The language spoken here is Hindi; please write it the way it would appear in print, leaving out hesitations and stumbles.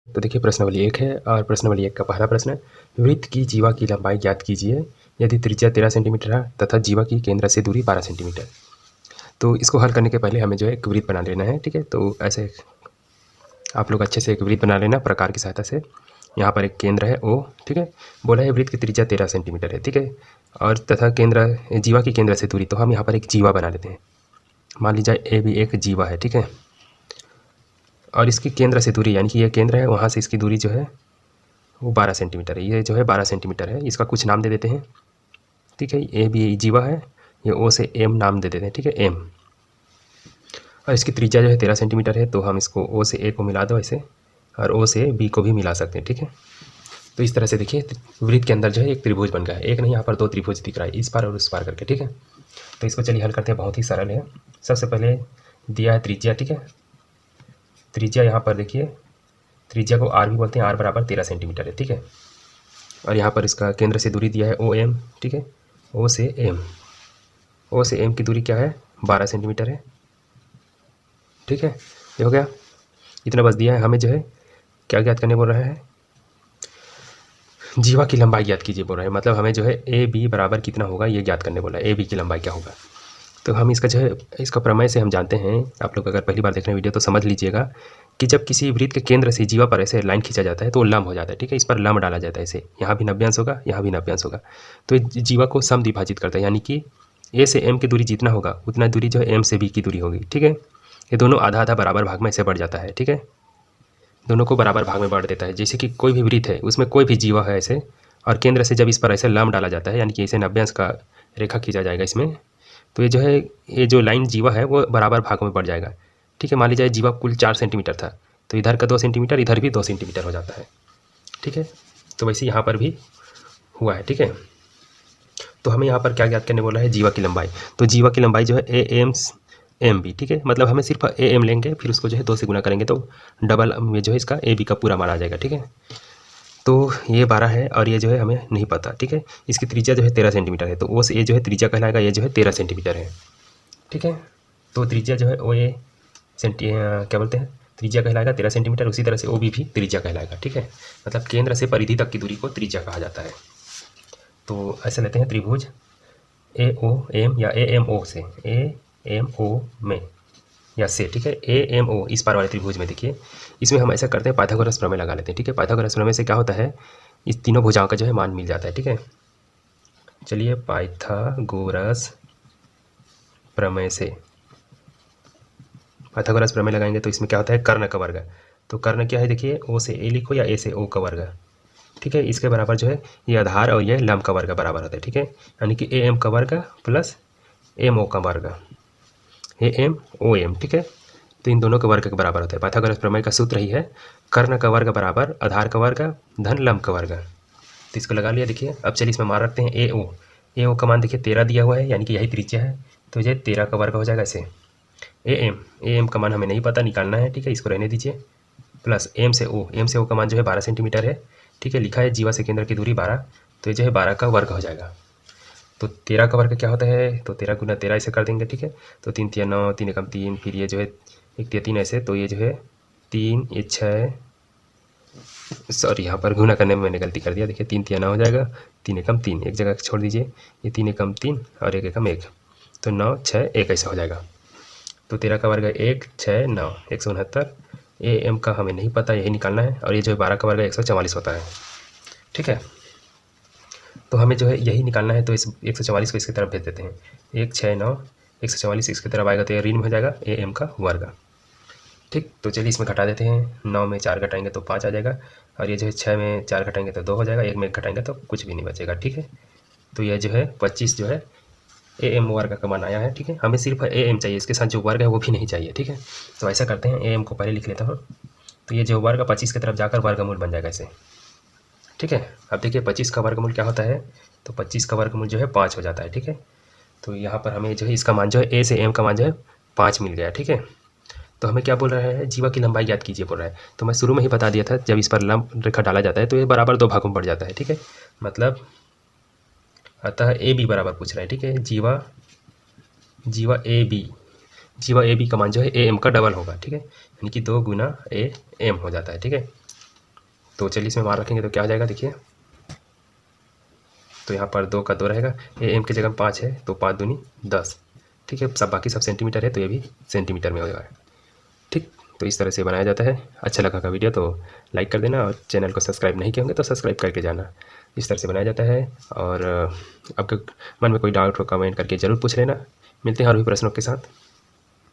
तो देखिए प्रश्नावली 1 है और प्रश्नावली 1 का पहला प्रश्न है, वृत्त की जीवा की लंबाई ज्ञात कीजिए यदि त्रिज्या 13 सेंटीमीटर है तथा जीवा की केंद्र से दूरी 12 सेंटीमीटर। तो इसको हल करने के पहले हमें जो है एक वृत्त बना लेना है, ठीक है। तो ऐसे आप लोग अच्छे से एक वृत्त बना लेना प्रकार की सहायता से। यहाँ पर एक केंद्र है ओ, ठीक है। बोला है वृत्त की त्रिज्या 13 सेंटीमीटर है, ठीक है। और तथा केंद्र जीवा की केंद्र से दूरी, तो हम यहाँ पर एक जीवा बना लेते हैं। मान लीजिए ए भी एक जीवा है, ठीक है। और इसकी केंद्र से दूरी यानी कि ये केंद्र है, वहाँ से इसकी दूरी जो है वो 12 सेंटीमीटर है। ये जो है 12 सेंटीमीटर है। इसका कुछ नाम दे देते हैं, ठीक है। ए भी जीवा है, ये ओ से एम नाम दे देते हैं, ठीक है, एम। और इसकी त्रिज्या जो है 13 सेंटीमीटर है, तो हम इसको ओ से ए को मिला दो ऐसे, और ओ से बी को भी मिला सकते हैं, ठीक है। तो इस तरह से देखिए वृत्त के अंदर जो है एक त्रिभुज बन गया है। एक नहीं, यहाँ पर दो त्रिभुज दिख रहा है, इस पार और उस पार करके, ठीक है। तो इसको चलिए हल करते हैं, बहुत ही सरल है। सबसे पहले दिया है त्रिज्या, ठीक है। त्रिज्या यहाँ पर देखिए, त्रिज्या को आर भी बोलते हैं, आर बराबर 13 सेंटीमीटर है, ठीक है। और यहाँ पर इसका केंद्र से दूरी दिया है ओ एम, ठीक है। ओ से एम, ओ से एम की दूरी क्या है, 12 सेंटीमीटर है, ठीक है। ये हो गया, इतना बस दिया है। हमें जो है क्या ज्ञात करने बोल रहा है, जीवा की लंबाई ज्ञात कीजिए बोल रहा है। मतलब हमें जो है ए बी बराबर कितना होगा ये ज्ञात करने बोला है, ए बी की लंबाई क्या होगा। तो हम इसका जो है, इसका प्रमेय से हम जानते हैं, आप लोग अगर पहली बार देख रहे हैं वीडियो तो समझ लीजिएगा कि जब किसी वृत्त के केंद्र से जीवा पर ऐसे लाइन खींचा जाता है तो वो लंब हो जाता है, ठीक है। इस पर लंब डाला जाता है, ऐसे यहाँ भी 90 अंश होगा, यहाँ भी 90 अंश होगा। तो जीवा को समद्विभाजित करता है, यानी कि ए से एम की दूरी जितना होगा उतना दूरी जो है एम से बी की दूरी होगी, ठीक है। ये दोनों आधा आधा बराबर भाग में ऐसे बढ़ जाता है, ठीक है। दोनों को बराबर भाग में बांट देता है। जैसे कि कोई भी वृत्त है उसमें कोई भी जीवा है ऐसे, और केंद्र से जब इस पर ऐसे लंब डाला जाता है, यानी कि इसे 90 अंश का रेखा खींचा जाएगा इसमें, तो ये जो है, ये जो लाइन जीवा है वो बराबर भागों में बढ़ जाएगा, ठीक है। मान लीजिए जीवा कुल 4 सेंटीमीटर था, तो इधर का 2 सेंटीमीटर, इधर भी 2 सेंटीमीटर हो जाता है, ठीक है। तो वैसे यहाँ पर भी हुआ है, ठीक है। तो हमें यहाँ पर क्या ज्ञात करने बोला है, जीवा की लंबाई। तो जीवा की लंबाई जो है ए एम एम बी, ठीक है। मतलब हमें सिर्फ ए एम लेंगे, फिर उसको जो है 2 से गुना करेंगे तो डबल में जो है इसका ए बी का पूरा मान आ जाएगा, ठीक है। तो ये 12 है और ये जो है हमें नहीं पता, ठीक है। इसकी त्रिज्या जो है 13 सेंटीमीटर है, तो वो से ये जो है त्रिज्या कहलाएगा, ये जो है 13 सेंटीमीटर है, ठीक है। तो त्रिज्या जो है ओ ए क्या बोलते हैं, त्रिज्या कहलाएगा 13 सेंटीमीटर। उसी तरह से ओ बी भी त्रिज्या कहलाएगा, ठीक है। मतलब केंद्र से परिधि तक की दूरी को त्रिज्या कहा जाता है। तो ऐसे लेते हैं त्रिभुज ए ओ एम या ए एम ओ से, ए एम ओ में या से, ठीक है। ए एम ओ इस पार वाले त्रिभुज में देखिए, इसमें हम ऐसा करते हैं, पाइथागोरस प्रमेय लगा लेते हैं, ठीक है। पाइथागोरस प्रमेय से क्या होता है, इस तीनों भुजाओं का जो है मान मिल जाता है, ठीक है। चलिए पाइथागोरस प्रमेय से, पाइथागोरस प्रमेय लगाएंगे तो इसमें क्या होता है, कर्ण का वर्ग। तो कर्ण क्या है देखिए, ओ से ए लिखो या ए से ओ का वर्ग, ठीक है। इसके बराबर जो है ये आधार और ये लंब का वर्ग बराबर होता है, ठीक है। यानी कि ए एम का वर्ग प्लस एम ओ का वर्ग, ए एम ओ एम, ठीक है। तो इन दोनों के वर्ग के बराबर होता है। पाइथागोरस प्रमेय का सूत्र ही है, कर्ण का वर्ग बराबर आधार का वर्ग धन लंब का वर्ग। तो इसको लगा लिया देखिए। अब चलिए इसमें मान रखते हैं ए ओ, ए ओ का मान देखिए 13 दिया हुआ है, यानी कि यही त्रिज्या है, तो ये 13 का वर्ग हो जाएगा ऐसे। ए एम का मान हमें नहीं पता, निकालना है, ठीक है, इसको रहने दीजिए। प्लस एम से ओ, एम से ओ का मान जो है 12 सेंटीमीटर है, ठीक है। लिखा है जीवा से केंद्र की दूरी 12, तो ये जो है 12 का वर्ग हो जाएगा। तो 13 का वर्ग क्या होता है, तो 13 गुना 13 ऐसे कर देंगे, ठीक है। तो 3 तिया 9, 3 एकम 3, फिर ये जो है 1 तिया 3 ऐसे, तो ये जो है 3 ये 6, सॉरी यहाँ पर गुना करने में मैंने गलती कर दिया, देखिए 3 तिया 9 हो जाएगा, 3 एकम 3 एक जगह छोड़ दीजिए, ये 3 एकम 3 और 1 एकम 1, तो 9 6 1 ऐसा हो जाएगा। तो 13 का वर्ग 1 6 9 169। ए एम का हमें नहीं पता, यही निकालना है। और ये जो है 12 का वर्ग 144 होता है, ठीक है। तो हमें जो है यही निकालना है, तो इस 144 को इसकी तरफ भेज देते हैं। 1 6 9 144 इसकी तरफ आएगा तो ये ऋण में हो जाएगा ए एम का वर्ग, ठीक। तो चलिए इसमें घटा देते हैं, 9 में 4 घटाएंगे तो 5 आ जाएगा, और ये जो है 6 में 4 घटाएंगे तो 2 हो जाएगा, 1 में 1 घटाएंगे तो कुछ भी नहीं बचेगा, ठीक है। तो यह जो है 25 जो है ए एम वर्ग का मान आया है, ठीक है। हमें सिर्फ ए एम चाहिए, इसके साथ जो वर्ग है वो भी नहीं चाहिए, ठीक है। तो ऐसा करते हैं, ए एम को पहले लिख लेता हूँ, तो ये जो वर्ग 25 की तरफ जाकर वर्गमूल बन जाएगा ऐसे, ठीक है। अब देखिए 25 का वर्गमूल क्या होता है, तो 25 का वर्गमूल जो है 5 हो जाता है, ठीक है। तो यहाँ पर हमें जो है इसका मान जो है ए से एम का मान जो है 5 मिल गया, ठीक है। तो हमें क्या बोल रहा है, जीवा की लंबाई ज्ञात कीजिए बोल रहा है। तो मैं शुरू में ही बता दिया था, जब इस पर लंब रेखा डाला जाता है तो ये बराबर 2 भागों में बढ़ जाता है, ठीक है। मतलब अतः ए बी बराबर पूछ रहा है, ठीक है। जीवा ए बी का मान जो है ए एम का डबल होगा, ठीक है। यानी कि 2 गुना ए एम हो जाता है, ठीक है। तो चलिए इसमें मान रखेंगे तो क्या आ जाएगा देखिए, तो यहाँ पर 2 का 2 रहेगा, एम की जगह 5 है तो 5 दूनी 10। ठीक है, सब बाकी सब सेंटीमीटर है तो ये भी सेंटीमीटर में हो जाएगा। ठीक, तो इस तरह से बनाया जाता है। अच्छा लगा का वीडियो तो लाइक कर देना, और चैनल को सब्सक्राइब नहीं किए होंगे तो सब्सक्राइब करके जाना। इस तरह से बनाया जाता है। और आपके मन में कोई डाउट हो कमेंट करके ज़रूर पूछ लेना। मिलते हैं और भी प्रश्नों के साथ।